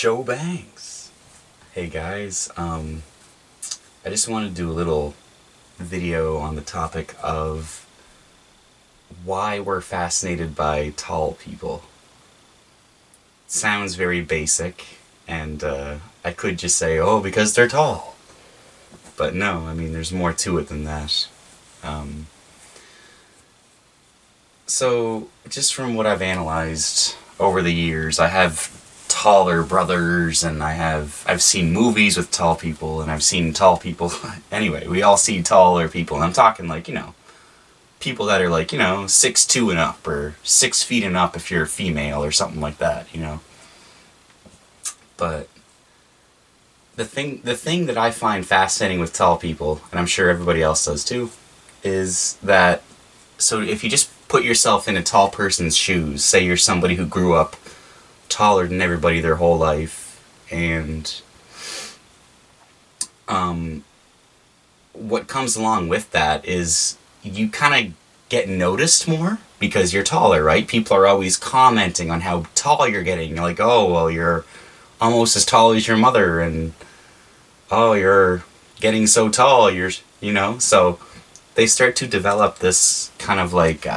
Show bangs. Hey guys, I just want to do a little video on the topic of why we're fascinated by tall people. Sounds very basic, and I could just say, oh, because they're tall. But no, I mean, there's more to it than that. So, just from what I've analyzed over the years, I have taller brothers, and I've seen movies with tall people, and I've seen tall people. Anyway, we all see taller people, and I'm talking like, people that are like, 6'2" and up, or 6 feet and up if you're a female, or something like that. But the thing that I find fascinating with tall people, and I'm sure everybody else does too, is that, so if you just put yourself in a tall person's shoes, say you're somebody who grew up taller than everybody their whole life, and what comes along with that is you kind of get noticed more because you're taller, right? People are always commenting on how tall you're getting. You're like, oh, well, you're almost as tall as your mother, and oh, you're getting so tall, so they start to develop this kind of like,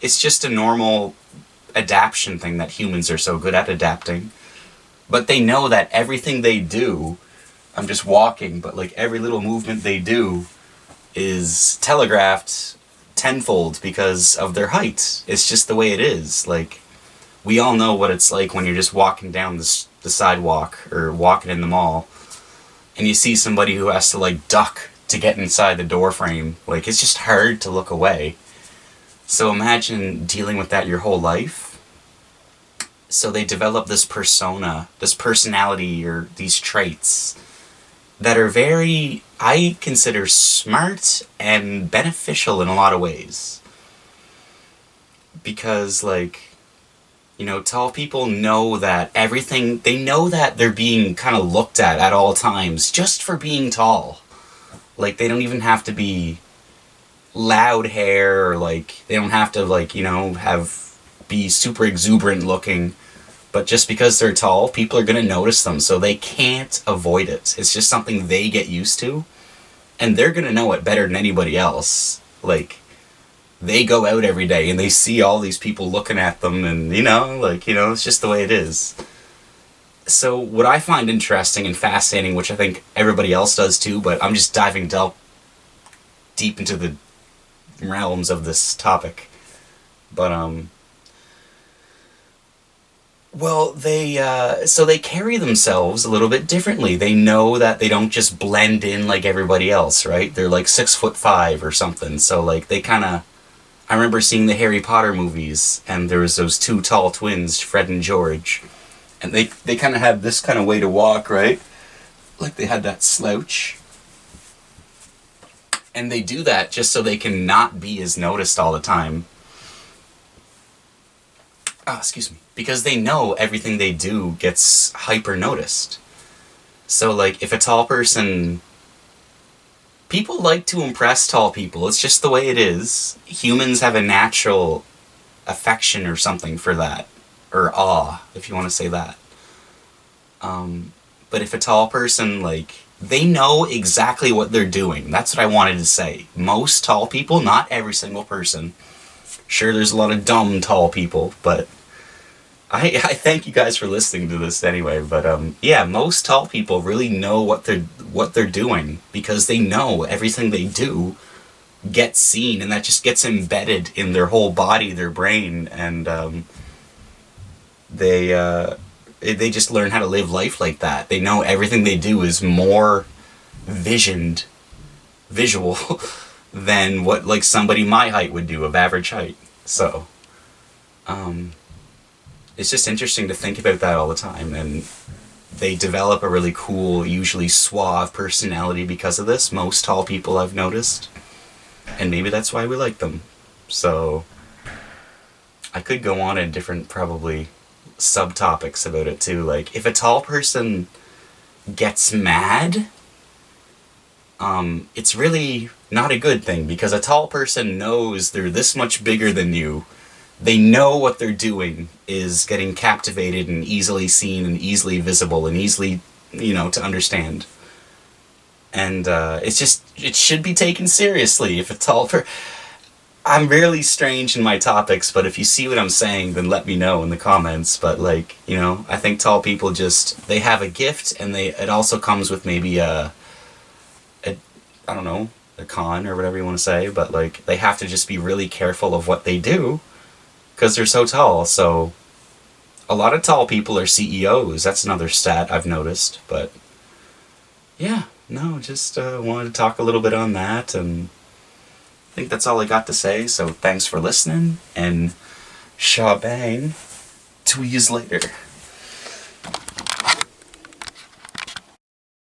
it's just a normal adaptation thing that humans are so good at adapting. But they know that everything they do, I'm just walking, but like every little movement they do is telegraphed tenfold because of their height. It's just the way it is. Like, we all know what it's like when you're just walking down the sidewalk or walking in the mall, and you see somebody who has to like duck to get inside the door frame. Like, it's just hard to look away. So imagine dealing with that your whole life. So they develop this persona, this personality, or these traits that are very, I consider, smart and beneficial in a lot of ways. Because, like, tall people know that they know that they're being kind of looked at all times just for being tall. Like, they don't even have to be loud hair, or like, they don't have to, like, be super exuberant looking. But just because they're tall, people are going to notice them, so they can't avoid it. It's just something they get used to, and they're going to know it better than anybody else. Like, they go out every day, and they see all these people looking at them, and, it's just the way it is. So what I find interesting and fascinating, which I think everybody else does too, but I'm just diving deep into the realms of this topic. But, well, so they carry themselves a little bit differently. They know that they don't just blend in like everybody else, right? They're like 6'5" or something. So like they kind of, I remember seeing the Harry Potter movies, and there was those two tall twins, Fred and George, and they kind of had this kind of way to walk, right? Like they had that slouch. And they do that just so they can not be as noticed all the time. Excuse me. Because they know everything they do gets hyper noticed. So, like, if a tall person... People like to impress tall people. It's just the way it is. Humans have a natural affection or something for that. Or awe, if you want to say that. But if a tall person, like... They know exactly what they're doing. That's what I wanted to say. Most tall people, not every single person. Sure, there's a lot of dumb tall people, but... I thank you guys for listening to this anyway, but yeah, most tall people really know what they're doing, because they know everything they do gets seen, and that just gets embedded in their whole body, their brain, and they just learn how to live life like that. They know everything they do is more visual than what like somebody my height would do, of average height. So it's just interesting to think about that all the time, and they develop a really cool, usually suave personality because of this. Most tall people I've noticed, and maybe that's why we like them. So I could go on in different, probably, subtopics about it too. Like, if a tall person gets mad, it's really not a good thing, because a tall person knows they're this much bigger than you, they know what they're doing is getting captivated and easily seen and easily visible and easily, to understand. And it should be taken seriously if it's all for. I'm really strange in my topics, but if you see what I'm saying, then let me know in the comments. But I think tall people they have a gift, and it also comes with maybe I don't know, a con or whatever you want to say, but they have to just be really careful of what they do because they're so tall. So a lot of tall people are CEOs. That's another stat I've noticed. But yeah, no, just wanted to talk a little bit on that, and I think that's all I got to say. So thanks for listening, and shah bang, tweeze later.